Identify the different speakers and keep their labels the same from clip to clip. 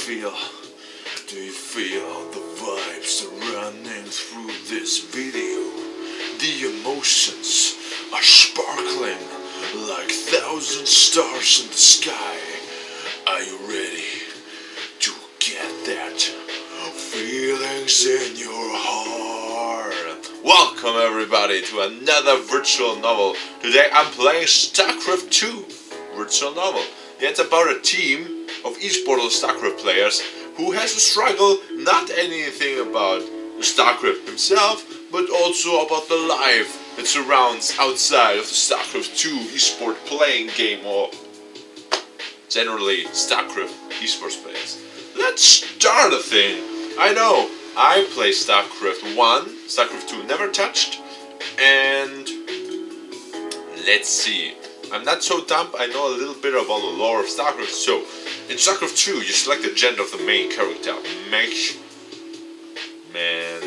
Speaker 1: feel? Do you feel the vibes running through this video? The emotions are sparkling like thousand stars in the sky. Are you ready to get that feelings in your heart? Welcome everybody to another virtual novel. Today I'm playing Starcraft 2 virtual novel. It's about a team of esports Starcraft players who has to struggle not anything about Starcraft himself, but also about the life that surrounds outside of the Starcraft 2 esport playing game, or generally Starcraft esports players. Let's start a thing. I know, I play Starcraft 1, Starcraft 2 never touched, and let's see. I'm not so dumb, I know a little bit about the lore of Starcraft. So, in Starcraft 2, you select the gender of the main character. Man.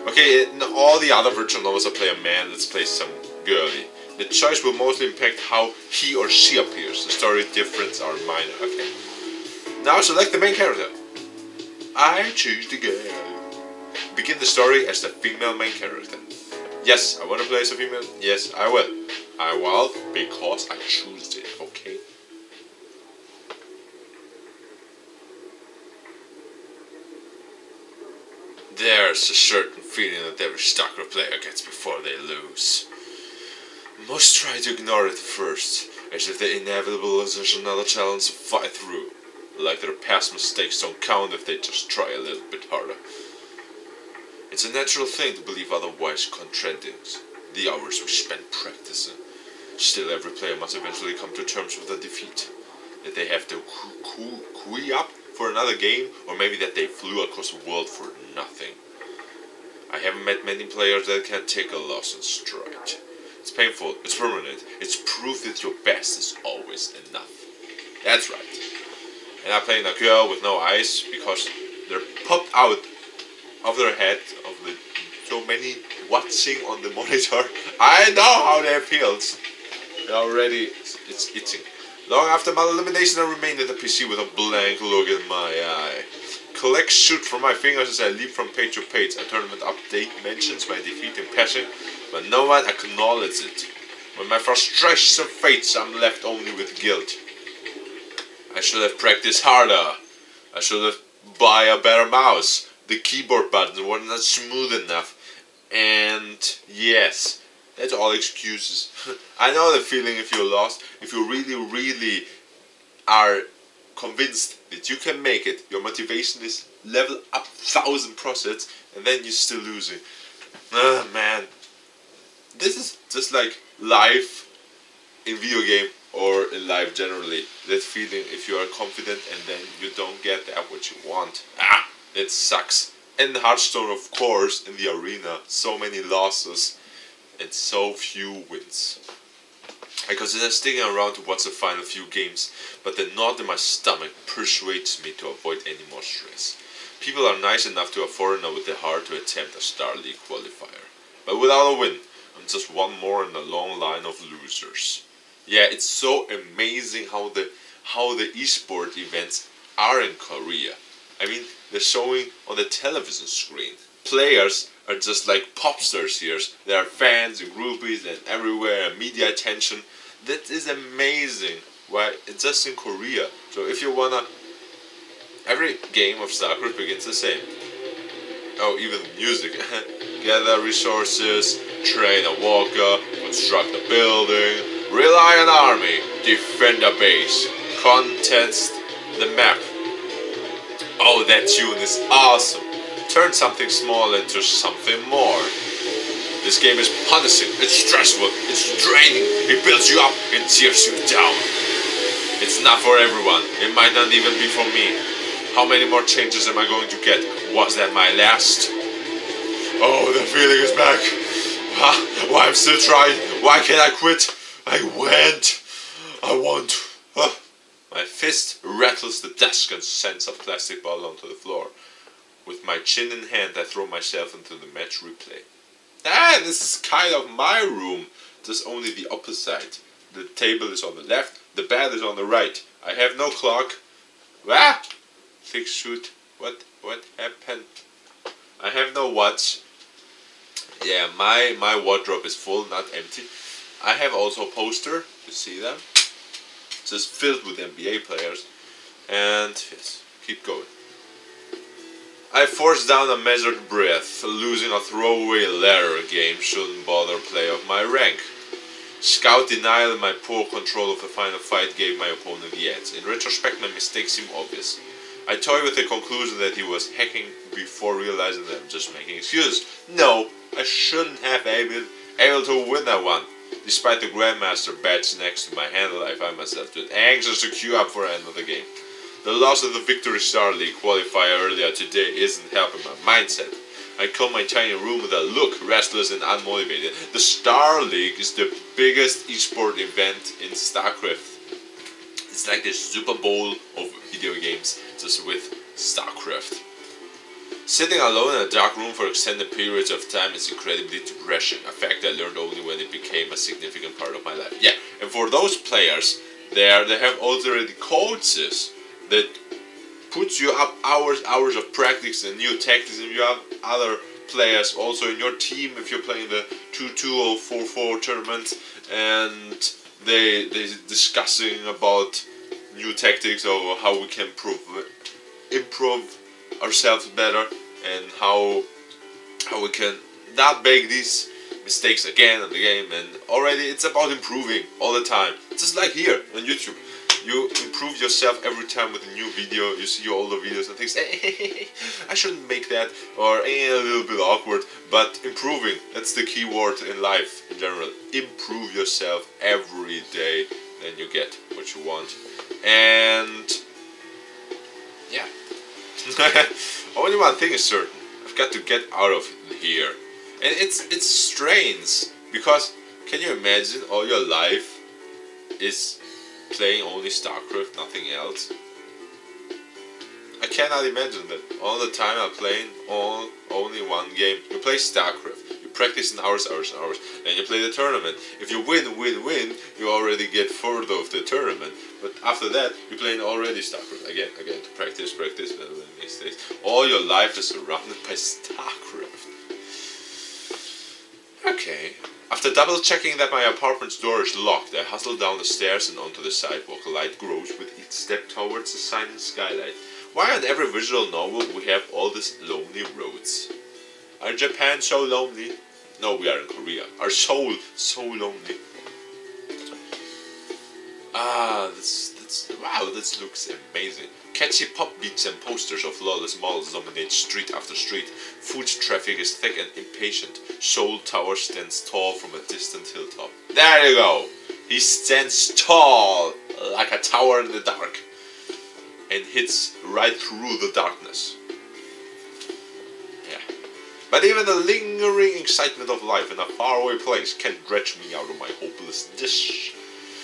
Speaker 1: Okay, in all the other virtual novels I play a man, let's play some girly. The choice will mostly impact how he or she appears. The story differences are minor. Okay. Now select the main character. I choose the girl. Begin the story as the female main character. Yes, I want to play as a female. Yes, I will. I will because I choose it, okay? There's a certain feeling that every Starcraft player gets before they lose. Most try to ignore it first, as if the inevitable is there's another challenge to fight through. Like their past mistakes don't count if they just try a little bit harder. It's a natural thing to believe otherwise contradicting the hours we spend practicing. Still, every player must eventually come to terms with a defeat. That they have to queue up for another game, or maybe that they flew across the world for nothing. I haven't met many players that can take a loss in stride. It's painful, it's permanent, it's proof that your best is always enough. That's right. And I'm playing a girl with no eyes, because they're popped out of their head of the so many watching on the monitor. I know how that feels. Already, it's itching. Long after my elimination, I remained at the PC with a blank look in my eye. Collect shoot from my fingers as I leap from page to page. A tournament update mentions my defeat in passing, but no one acknowledges it. When my frustration fades, I'm left only with guilt. I should have practiced harder. I should have bought a better mouse. The keyboard buttons were not smooth enough. And yes, that's all excuses. I know the feeling if you're lost, if you really are convinced that you can make it, your motivation is level up 1000%, and then you're still losing. Man. This is just like life in video game or in life generally. That feeling if you are confident and then you don't get that what you want. It sucks. And Hearthstone, of course, in the arena, so many losses and so few wins. I consider sticking around to watch the final few games, but the knot in my stomach persuades me to avoid any more stress. People are nice enough to a foreigner with the heart to attempt a Star League qualifier. But without a win, I'm just one more in a long line of losers. Yeah, it's so amazing how the esport events are in Korea. I mean, they're showing on the television screen. Players are just like pop stars here. There are fans and groupies and everywhere, and media attention. That is amazing. Why, it's just in Korea. So if you wanna, every game of Starcraft begins the same. Oh, even the music. Gather resources, train a walker, construct a building, rely on army, defend a base, contest the map. Oh, that tune is awesome. Turn something small into something more. This game is punishing, it's stressful, it's draining, it builds you up and tears you down. It's not for everyone, it might not even be for me. How many more changes am I going to get? Was that my last? Oh, the feeling is back. Why I'm still trying? Why can't I quit? I want. My fist rattles the desk and sends a plastic ball onto the floor. With my chin in hand, I throw myself into the match replay. This is kind of my room. Just only the opposite. The table is on the left, the bed is on the right. I have no clock. Thick suit. What happened? I have no watch. Yeah, my wardrobe is full, not empty. I have also a poster. You see them? It's just filled with NBA players. And yes, keep going. I forced down a measured breath. Losing a throwaway ladder game shouldn't bother play of my rank. Scout denial and my poor control of the final fight gave my opponent the edge. In retrospect, my mistakes seem obvious. I toy with the conclusion that he was hacking before realizing that I'm just making excuses. No, I shouldn't have able to win that one. Despite the Grandmaster badge next to my handle, I find myself too anxious to queue up for another game. The loss of the Victory Star League qualifier earlier today isn't helping my mindset. I come my tiny room with a look restless and unmotivated. The Star League is the biggest esport event in Starcraft. It's like the Super Bowl of video games, just with Starcraft. Sitting alone in a dark room for extended periods of time is incredibly depressing, a fact I learned only when it became a significant part of my life. Yeah, and for those players there, they have already coaches that puts you up hours of practice and new tactics, and you have other players also in your team if you're playing the 2-2 or 4-4 tournament, and they discussing about new tactics or how we can improve ourselves better and how we can not make these mistakes again and again. And already it's about improving all the time. It's just like here on YouTube. You improve yourself every time with a new video. You see your older videos and think, hey, I shouldn't make that, or a little bit awkward. But improving, that's the key word in life in general. Improve yourself every day, then you get what you want. And yeah, only one thing is certain: I've got to get out of here. And it's strange because can you imagine all your life is playing only Starcraft, nothing else? I cannot imagine that. All the time I'm playing only one game. You play Starcraft, you practice in hours, then you play the tournament. If you win, you already get further of the tournament. But after that, you're playing already Starcraft again, to practice, mistakes. All your life is surrounded by Starcraft. Okay. After double checking that my apartment's door is locked, I hustle down the stairs and onto the sidewalk. Light grows with each step towards the silent skylight. Why on every visual novel we have all these lonely roads? Are Japan so lonely? No, we are in Korea. Are Seoul so lonely? Wow, this looks amazing. Catchy pop beats and posters of lawless models dominate street after street. Foot traffic is thick and impatient. Seoul Tower stands tall from a distant hilltop. There you go! He stands tall like a tower in the dark and hits right through the darkness. Yeah. But even the lingering excitement of life in a faraway place can dredge me out of my hopeless dish.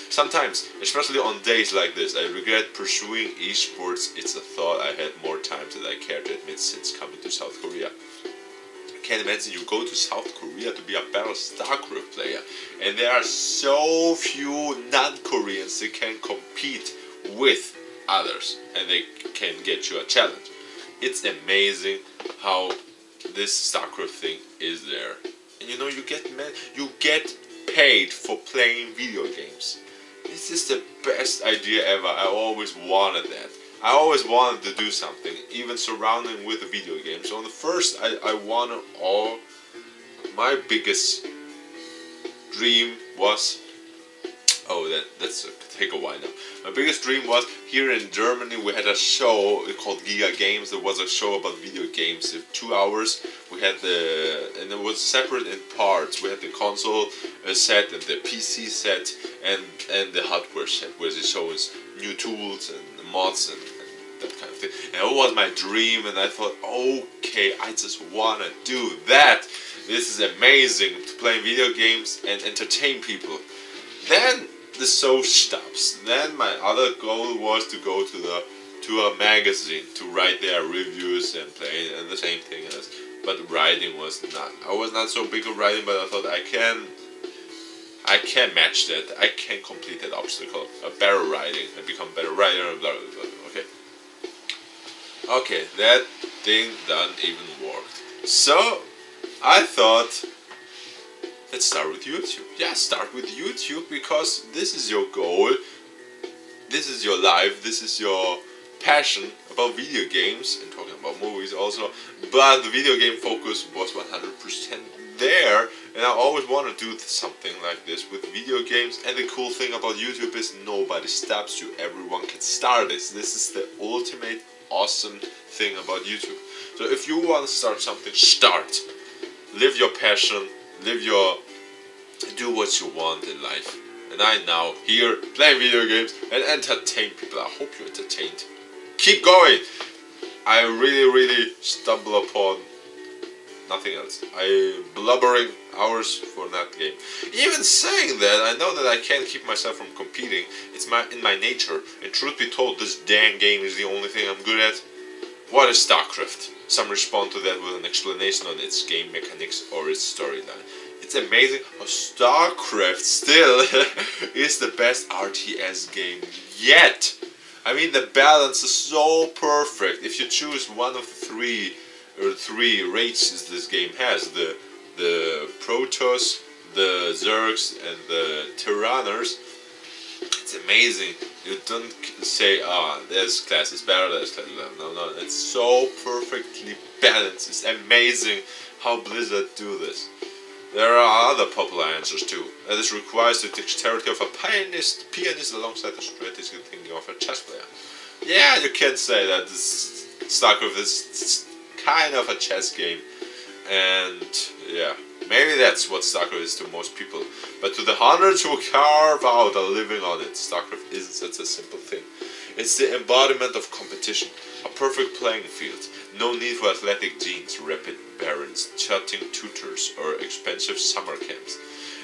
Speaker 1: Sometimes, especially on days like this, I regret pursuing esports. It's a thought I had more time than I care to admit since coming to South Korea. I can't imagine you go to South Korea to be a better Starcraft player, and there are so few non-Koreans that can compete with others, and they can get you a challenge. It's amazing how this Starcraft thing is there, and you know you get paid for playing video games. This is the best idea ever. I always wanted that. I always wanted to do something, even surrounding with the video games. So on the first, I wanted all. My biggest dream was. Oh, that's take a while now. My biggest dream was here in Germany. We had a show called Giga Games. There was a show about video games. In 2 hours, we had and it was separate in parts. We had the console set and the PC set and the hardware set, where they show us new tools and mods and that kind of thing. And it was my dream, and I thought, okay, I just wanna do that. This is amazing to play video games and entertain people. Then the show stops. Then my other goal was to go to a magazine to write their reviews and play, and the same thing as. But writing was not. I was not so big of writing, but I thought I can match that. I can complete that obstacle. A better writing and become a better writer and blah blah blah. Okay. Okay, that thing doesn't even work. So, I thought, let's start with YouTube. Yeah, start with YouTube because this is your goal. This is your life. This is your passion about video games and talking about movies also. But the video game focus was 100% there, and I always want to do something like this with video games. And the cool thing about YouTube is nobody stops you. Everyone can start this. This is the ultimate awesome thing about YouTube. So if you want to start something, start. Live your passion. Do what you want in life. And I now here playing video games and entertain people. I hope you're entertained. Keep going. I really stumble upon nothing else. I blubbering hours for that game. Even saying that, I know that I can't keep myself from competing. It's in my nature. And truth be told, this damn game is the only thing I'm good at. What is Starcraft? Some respond to that with an explanation on its game mechanics or its storyline. It's amazing how Starcraft still is the best RTS game yet. I mean, the balance is so perfect. If you choose one of the three races this game has, the Protoss, the Zergs, and the Tyranners, it's amazing. You don't say, this class is better, this class is better. No, it's so perfectly balanced. It's amazing how Blizzard do this. There are other popular answers too. This requires the dexterity of a pianist alongside the strategic thinking of a chess player. Yeah, you can say that this Starcraft is kind of a chess game, and yeah, maybe that's what Starcraft is to most people. But to the hundreds who carve out a living on it, Starcraft isn't such a simple thing. It's the embodiment of competition, a perfect playing field. No need for athletic genes, rapid parents, chatting tutors, or expensive summer camps.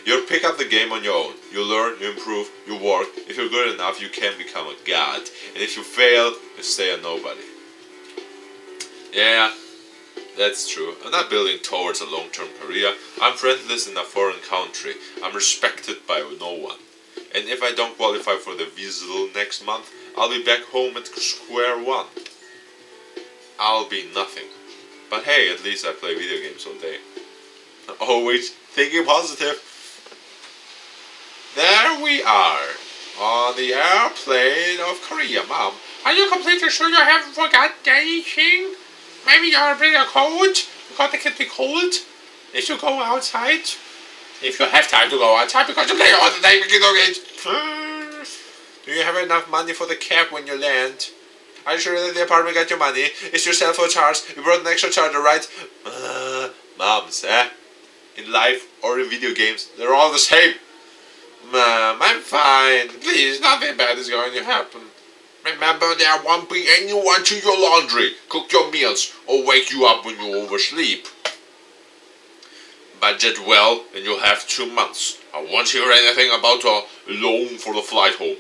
Speaker 1: You pick up the game on your own. You learn, you improve, you work. If you're good enough, you can become a god. And if you fail, you stay a nobody. Yeah, that's true. I'm not building towards a long-term career. I'm friendless in a foreign country. I'm respected by no one. And if I don't qualify for the visa next month, I'll be back home at square one. I'll be nothing. But hey, at least I play video games all day. Always thinking positive. There we are, on the airplane of Korea, Mom. Are you completely sure you haven't forgotten anything? Maybe you're a bit cold, because it can be cold. If you go outside, if you have time to go outside, because you play all the day video games. Do you have enough money for the cab when you land? Are you sure that the apartment got your money? Is your cell phone charged? You brought an extra charger, right? Moms, in life or in video games, they're all the same. Mom, I'm fine. Please, nothing bad is going to happen. Remember, there won't be anyone to your laundry, cook your meals, or wake you up when you oversleep. Budget well, and you'll have 2 months. I won't hear anything about a loan for the flight home.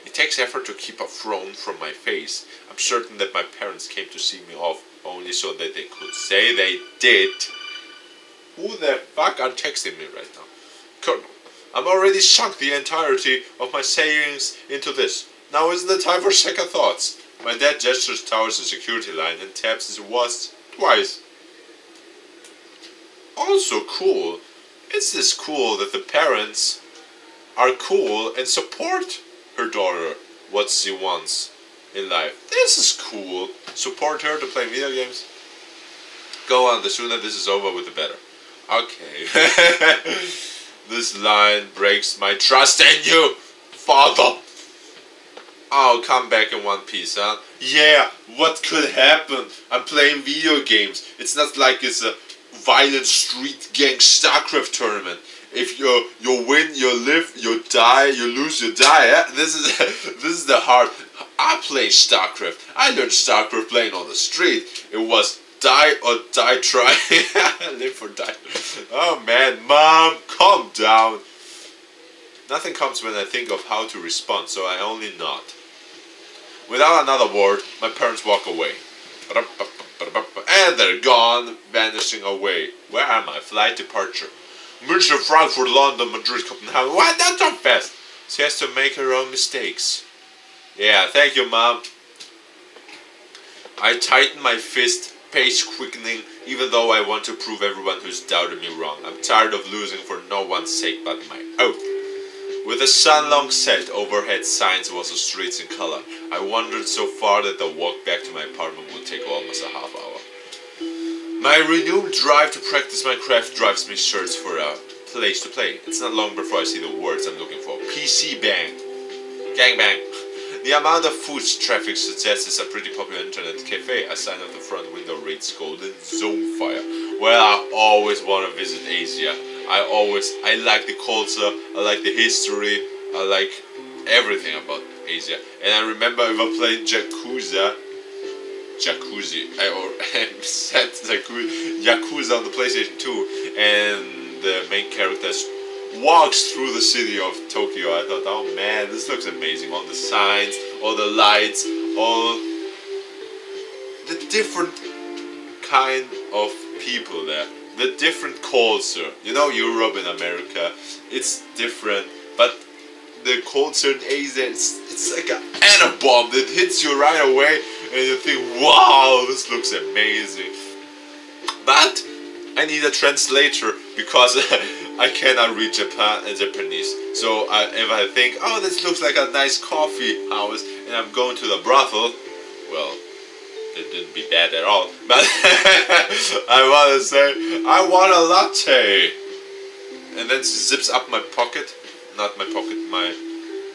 Speaker 1: It takes effort to keep a frown from my face. I'm certain that my parents came to see me off only so that they could say they did. Who the fuck are texting me right now? Colonel, I'm already sunk the entirety of my savings into this. Now isn't the time for second thoughts. My dad gestures towards the security line and taps his watch twice. Also cool. It's this cool that the parents are cool and support her daughter what she wants in life. This is cool. Support her to play video games. Go on, the sooner this is over with the better. Okay. This line breaks my trust in you, Father. I'll come back in one piece, huh? Yeah, what could happen? I'm playing video games. It's not like it's a violent street gang Starcraft tournament. If you win, you live, you die, you lose, you die. Eh? This is the hard. I play Starcraft. I learned Starcraft playing on the street. It was die or die trying. Live or die. Oh man, Mom, calm down. Nothing comes when I think of how to respond, so I only nod. Without another word, my parents walk away. And they're gone, vanishing away. Where am I? Flight departure. München, Frankfurt, London, Madrid, Copenhagen. Why not so fast? She has to make her own mistakes. Yeah, thank you, Mom. I tighten my fist, pace quickening, even though I want to prove everyone who's doubted me wrong. I'm tired of losing for no one's sake but my own. With the sun long set, overhead signs was the streets in color. I wandered so far that the walk back to my apartment would take almost a half hour. My renewed drive to practice my craft drives me search for a place to play. It's not long before I see the words I'm looking for. PC Bang. Gangbang. The amount of foot traffic suggests it's a pretty popular internet cafe. A sign of the front window reads Golden Zone Fire. Well, I always want to visit Asia. I like the culture, I like the history, I like everything about Asia. And I remember if I played Yakuza, I said Yakuza on the PlayStation 2, and the main character walks through the city of Tokyo. I thought, oh man, this looks amazing. All the signs, all the lights, all the different kind of people there. The different culture. You know, Europe and America, it's different. But the culture in Asia, it's like an atom bomb that hits you right away. And you think, wow, this looks amazing. But I need a translator because I cannot read Japanese. So if I think, oh, this looks like a nice coffee house, and I'm going to the brothel, well, it didn't be bad at all. But I want to say, I want a latte. And then she zips up my pocket, not my pocket,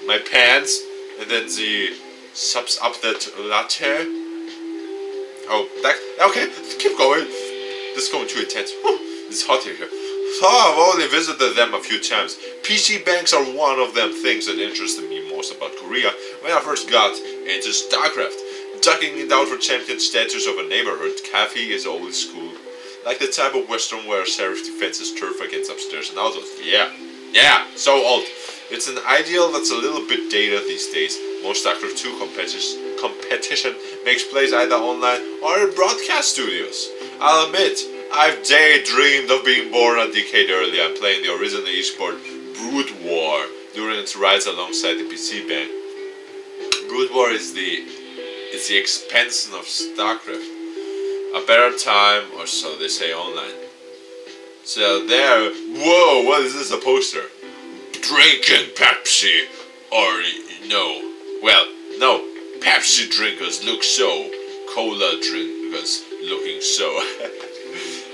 Speaker 1: my pants, and then she subs up that latte. Oh, okay, keep going. This is going too intense. It's hot here. So I've only visited them a few times. PC banks are one of them things that interested me most about Korea when I first got into Starcraft. Ducking it out for champion status of a neighborhood cafe is old school. Like the type of western where sheriff defenses turf against upstairs and outdoors. Yeah, so old. It's an ideal that's a little bit dated these days. Most Starcraft 2 competition makes plays either online or in broadcast studios. I'll admit, I've daydreamed of being born a decade earlier and playing the original esport Brood War during its rise alongside the PC bang. Brood War is the expansion of Starcraft. A better time, or so they say online. So there, whoa, what is this, a poster? Drinking Pepsi, or no. Well, no, Pepsi drinkers look so, cola drinkers looking so.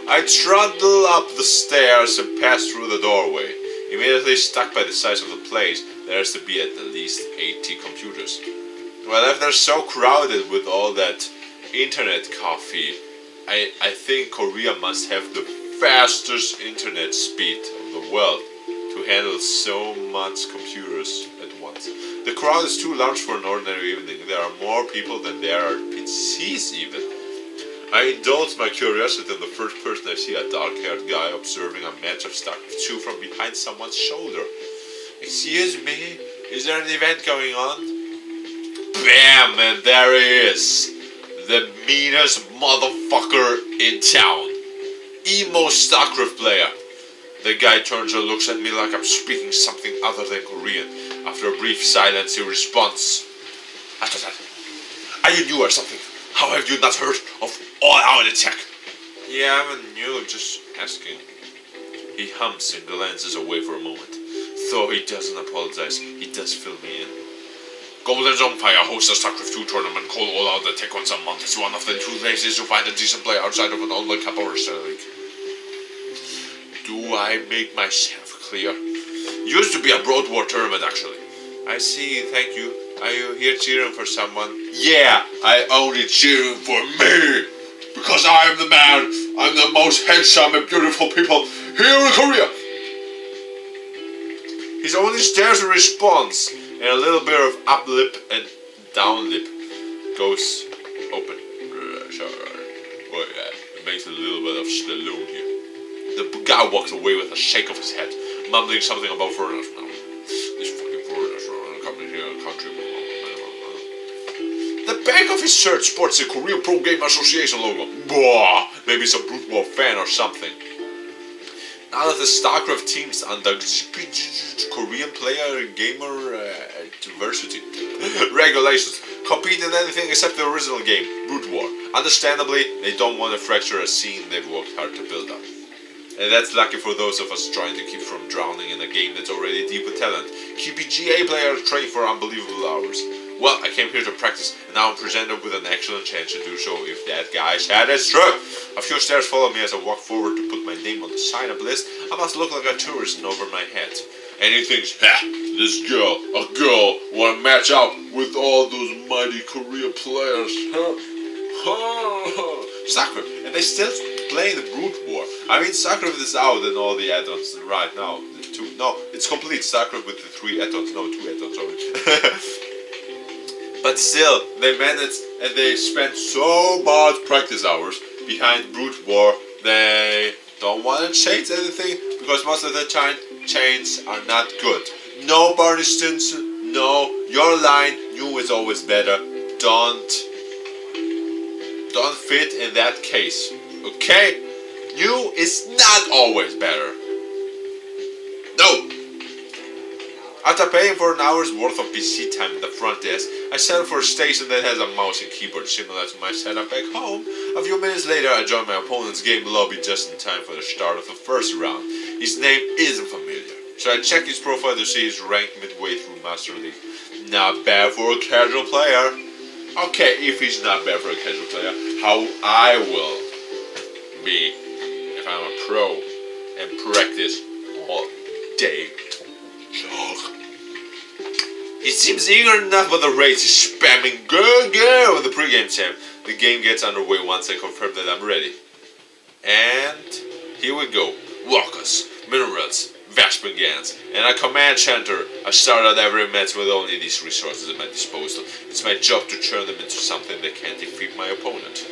Speaker 1: I trundle up the stairs and pass through the doorway. Immediately struck by the size of the place, there has to be at the least 80 computers. Well, if they're so crowded with all that internet coffee, I think Korea must have the fastest internet speed of the world to handle so much computers at once. The crowd is too large for an ordinary evening. There are more people than there are PCs even. I indulge my curiosity in the first person I see a dark-haired guy observing a match of Starcraft 2 from behind someone's shoulder. Excuse me, is there an event going on? Bam, and there he is. The meanest motherfucker in town. Emo Starcraft player. The guy turns and looks at me like I'm speaking something other than Korean. After a brief silence, he responds, "Are you new or something? How have you not heard of all-out attack?" "Yeah, I'm new, just asking." He hums and glances away for a moment. Though he doesn't apologize, he does fill me in. Golden Zone Fire hosts a StarCraft 2 tournament called All Out Attack once a month. It's one of the two places to find a decent player outside of an online cup or a league. Do I make myself clear? Used to be a Brood War tournament, actually. I see, thank you. Are you here cheering for someone? Yeah, I only cheering for me! Because I am the man. I'm the most handsome and beautiful people here in Korea. His only stares in response, and a little bit of up lip and down lip goes open. Oh yeah, it makes a little bit of Stallone here. The guy walks away with a shake of his head, mumbling something about foreigners. No, these fucking foreigners are coming here in the country. The back of his shirt sports the Korean Pro Game Association logo. Blah, maybe it's a Brood War fan or something. Now that the Starcraft team's under Korean player gamer diversity. Regulations. Compete in anything except the original game, Brood War. Understandably, they don't want to fracture a scene they've worked hard to build up. And that's lucky for those of us trying to keep from drowning in a game that's already deep with talent. Keeping GA players train for unbelievable hours. Well, I came here to practice, and now I'm presented with an excellent chance to do so if that guy said it's true. A few stairs follow me as I walk forward to put my name on the sign-up list. I must look like a tourist and over my head. And he thinks, ha, this girl, wanna match up with all those mighty Korea players, huh? Starcraft, and they still play the Brood War. I mean, Starcraft is out and all the add-ons right now. It's complete Starcraft with the 3 add-ons, 2 add-ons, sorry. But still, they managed and they spent so much practice hours behind Brood War. They don't want to change anything because most of the time changes are not good. No Barney Stinson, no, your line, new is always better. Don't fit in that case, okay? New is not always better. No! After paying for an hour's worth of PC time at the front desk, I settled for a station that has a mouse and keyboard similar to my setup back home. A few minutes later, I joined my opponent's game lobby just in time for the start of the first round. His name isn't familiar, so I checked his profile to see his rank midway through Master League. Not bad for a casual player. Okay, if he's not bad for a casual player, how I will be if I'm a pro and practice all day long. He seems eager enough, but the race is spamming go with the pregame champ. The game gets underway once I confirm that I'm ready. And here we go. Walkers, minerals, Vespengans, and a command center. I start out every match with only these resources at my disposal. It's my job to turn them into something that can defeat my opponent.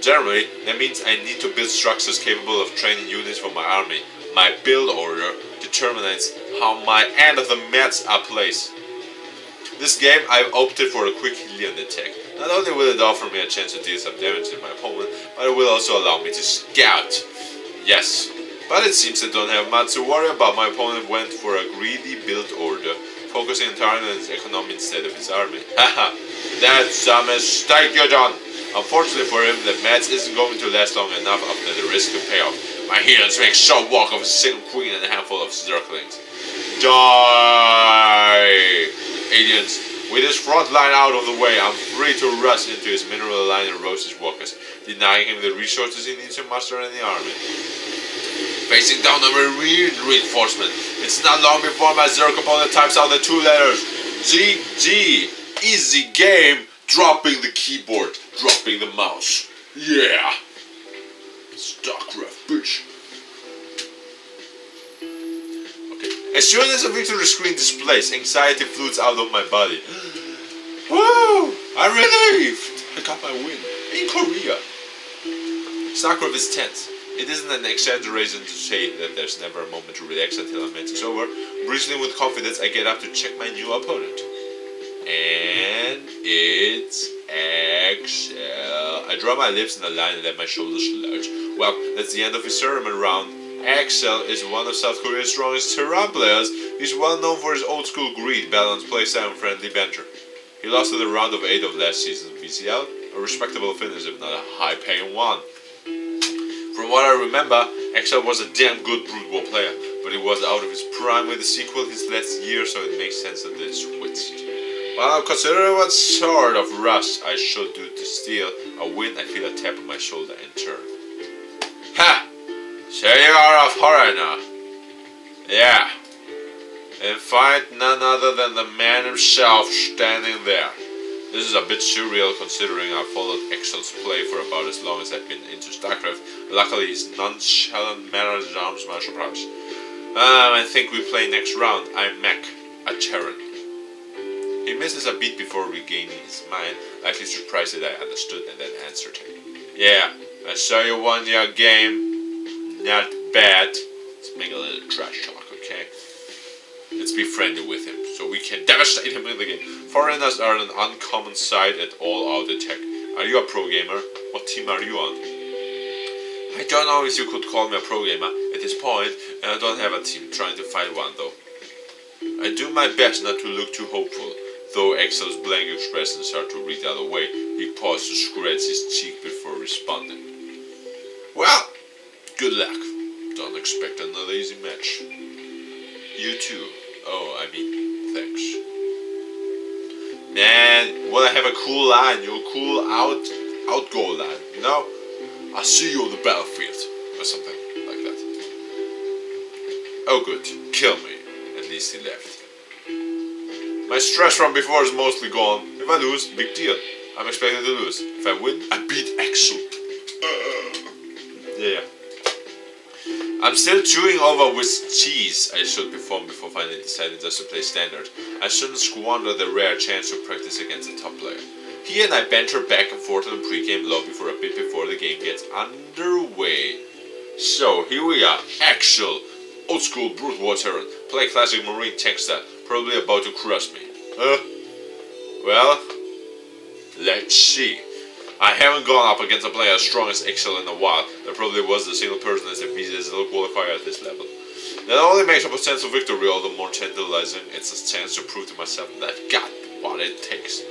Speaker 1: Generally, that means I need to build structures capable of training units for my army. My build order determines how my end of the match are placed. This game, I've opted for a quick healing attack. Not only will it offer me a chance to deal some damage to my opponent, but it will also allow me to scout. Yes, but it seems I don't have much to worry about. My opponent went for a greedy build order, focusing entirely on his economy instead of his army. Haha, that's a mistake you done. Unfortunately for him, the match isn't going to last long enough after the risk to pay off. My heroes make short walk of a single queen and a handful of zerglings. Die! Aliens. With his front line out of the way, I'm free to rush into his mineral line and roast his walkers, denying him the resources he needs to muster any army. Facing down a marine reinforcement, it's not long before my Zerg opponent types out the 2 letters GG. Easy game, dropping the keyboard, dropping the mouse. Yeah. Starcraft, bitch. As soon as a victory screen displays, anxiety floods out of my body. Woo! I'm relieved! I got my win. In Korea. Starcraft is tense. It isn't an exaggeration to say that there's never a moment to relax until a match is over. Bristling with confidence, I get up to check my new opponent. And it's Axel. I draw my lips in a line and let my shoulders slouch. Well, that's the end of his tournament round. Axel is one of South Korea's strongest Terran players. He's well known for his old-school greed, balanced playstyle, and friendly banter. He lost in the round of 8 of last season's VCL, a respectable finish if not a high-paying one. From what I remember, Axel was a damn good Brood War player, but he was out of his prime with the sequel his last year, so it makes sense that they switched. While I'm considering what sort of rush I should do to steal a win, I feel a tap on my shoulder and turn. Ha! So you are a foreigner. Yeah. And find none other than the man himself standing there. This is a bit surreal considering I've followed Axel's play for about as long as I've been into Starcraft. Luckily his nonchalant manner charms my surprise. I think we play next round. I'm Mac, a Terran. He misses a beat before regaining his mind, likely surprised that I understood and then answered him. Yeah, I saw you won your game. Not bad. Let's make a little trash talk, okay? Let's be friendly with him, so we can devastate him in the game. Foreigners are an uncommon sight at all-out attack. Are you a pro gamer? What team are you on? I don't know if you could call me a pro gamer at this point, and I don't have a team trying to find one though. I do my best not to look too hopeful, though Excel's blank expression is hard to read the other way. He paused to scratch his cheek before responding. Well, good luck. Don't expect another easy match. You too. Oh, I mean, thanks. Man, wanna have a cool line, you cool outgo line, you know? I'll see you on the battlefield, or something like that. Oh good, kill me. At least he left. My stress from before is mostly gone. If I lose, big deal. I'm expecting to lose. If I win, I beat Axel. Yeah. I'm still chewing over which cheese I should perform before finally deciding just to play standard. I shouldn't squander the rare chance to practice against a top player. He and I banter back and forth in the pre-game lobby for a bit before the game gets underway. So, here we are. Axel. Old school brute war veteran. Play classic marine tank style. Probably about to crush me. Well, let's see. I haven't gone up against a player as strong as Axel in a while. There probably was a single person as easy as a qualifier at this level. That only makes a potential victory all the more tantalizing. It's a chance to prove to myself that I've got what it takes.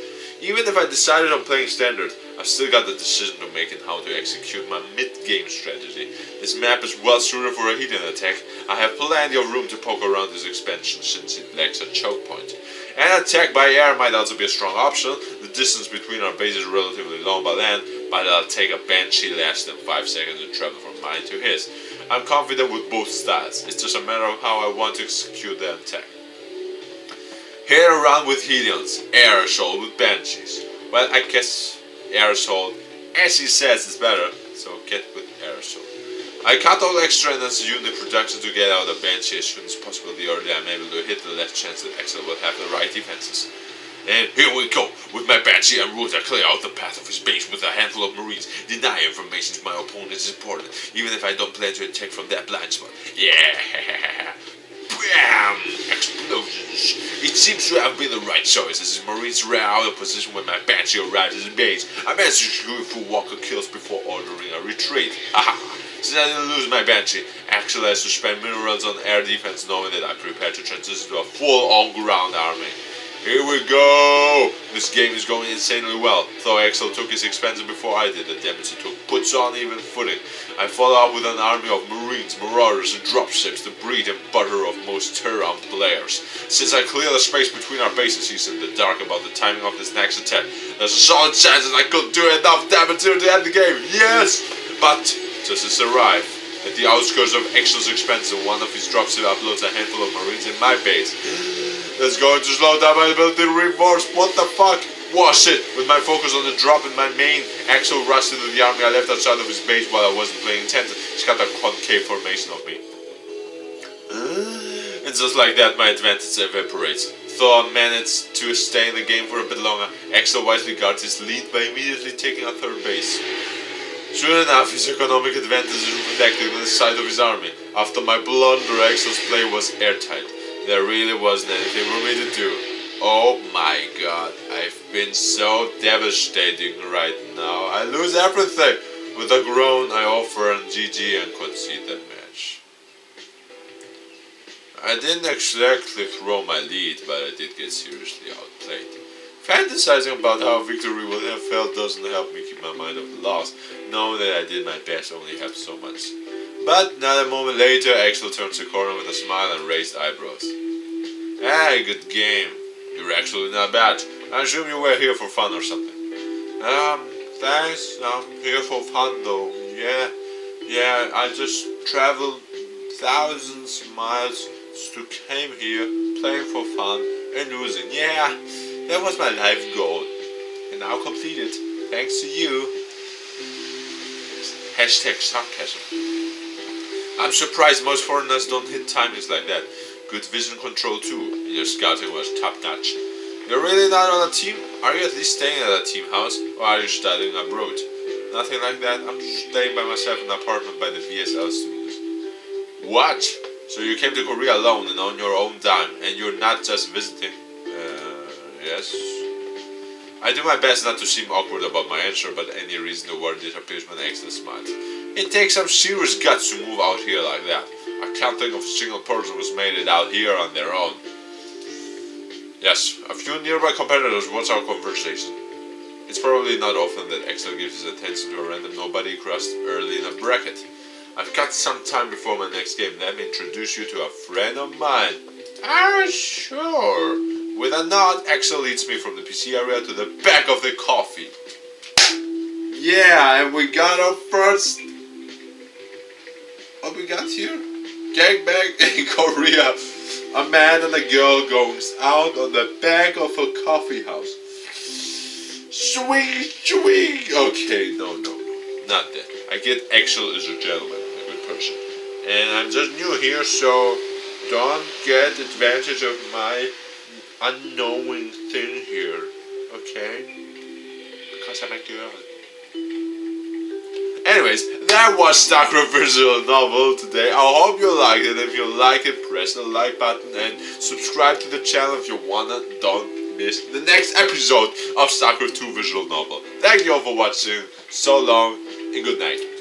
Speaker 1: Even if I decided on playing standard, I've still got the decision to make in how to execute my mid-game strategy. This map is well suited for a hidden attack. I have plenty of room to poke around this expansion since it lacks a choke point. An attack by air might also be a strong option. The distance between our bases is relatively long by land, but I'll take a Banshee less than 5 seconds to travel from mine to his. I'm confident with both styles. It's just a matter of how I want to execute the attack. Hit around with Helions, air assault with Banshees. Well, I guess air assault, as he says, is better, so get with air assault. I cut all extra and unit production to get out a Banshee as soon as possible. The earlier I'm able to hit, the less chance that Axel will have the right defenses. And here we go. With my Banshee and route, I clear out the path of his base with a handful of Marines. Deny information to my opponent is important, even if I don't plan to attack from that blind spot. Yeah! Bam! Explosions. It seems to have been the right choice as his Marines ran out of position when my Banshee arrived at his base. I managed to secure full walker kills before ordering a retreat. Haha! Since I didn't lose my Banshee, Axel has to spend minerals on air defense knowing that I prepared to transition to a full on-ground army. Here we go! This game is going insanely well, though Axel took his expenses before I did. The damage he took puts on even footing. I follow up with an army of Marines, Marauders and dropships, the breed and butter of most Terran players. Since I clear the space between our bases, he's in the dark about the timing of his next attack. There's a solid chance that I could do enough damage to end the game, yes! But just as arrived, at the outskirts of Axel's expenses, one of his dropships uploads a handful of Marines in my base. That's going to slow down my ability to reinforce. What the fuck? Wow, shit. With my focus on the drop in my main, Axel rushed into the army I left outside of his base while I wasn't playing attention. He's got a concave formation of me. And just like that, my advantage evaporates. Though I managed to stay in the game for a bit longer, Axel wisely guards his lead by immediately taking a third base. Sure enough, his economic advantage is reflected in the size of his army. After my blunder, Axel's play was airtight. There really wasn't anything for me to do. Oh my god, I've been so devastating right now. I lose everything. With a groan, I offer an GG and concede the match. I didn't exactly throw my lead, but I did get seriously outplayed. Fantasizing about how victory would have felt doesn't help me keep my mind off the loss. Knowing that I did my best only helps so much. But not a moment later, Axel turns the corner with a smile and raised eyebrows. Hey, good game. You're actually not bad. I assume you were here for fun or something. Thanks. I'm here for fun though. Yeah, I just traveled thousands of miles to came here, playing for fun and losing. Yeah, that was my life goal. And now completed. Thanks to you. Hashtag sarcasm. I'm surprised most foreigners don't hit timings like that. Good vision control too, and your scouting was top notch. You're really not on a team? Are you at least staying at a team house, or are you studying abroad? Nothing like that, I'm staying by myself in an apartment by the VSL studios. What? So you came to Korea alone and on your own dime, and you're not just visiting? Yes. I do my best not to seem awkward about my answer, but any reason the word disappears when Axel smiles. It takes some serious guts to move out here like that. I can't think of a single person who's made it out here on their own. Yes, a few nearby competitors watch our conversation. It's probably not often that Excel gives his attention to a random nobody crossed early in a bracket. I've got some time before my next game. Let me introduce you to a friend of mine. Ah, sure. With a nod, Excel leads me from the PC area to the back of the coffee. Yeah, and we got our first... What we got here? Gangbang in Korea. A man and a girl goes out on the back of a coffee house. Swing, swing. Okay, no, not that. I get Axel is a gentleman, a good person, and I'm just new here, so don't get advantage of my unknowing thing here, okay? Because I'm a girl. Anyways, that was Starcraft visual novel today. I hope you liked it. If you like it, press the like button and subscribe to the channel if you wanna. Don't miss the next episode of Starcraft 2 visual novel. Thank you all for watching. So long and good night.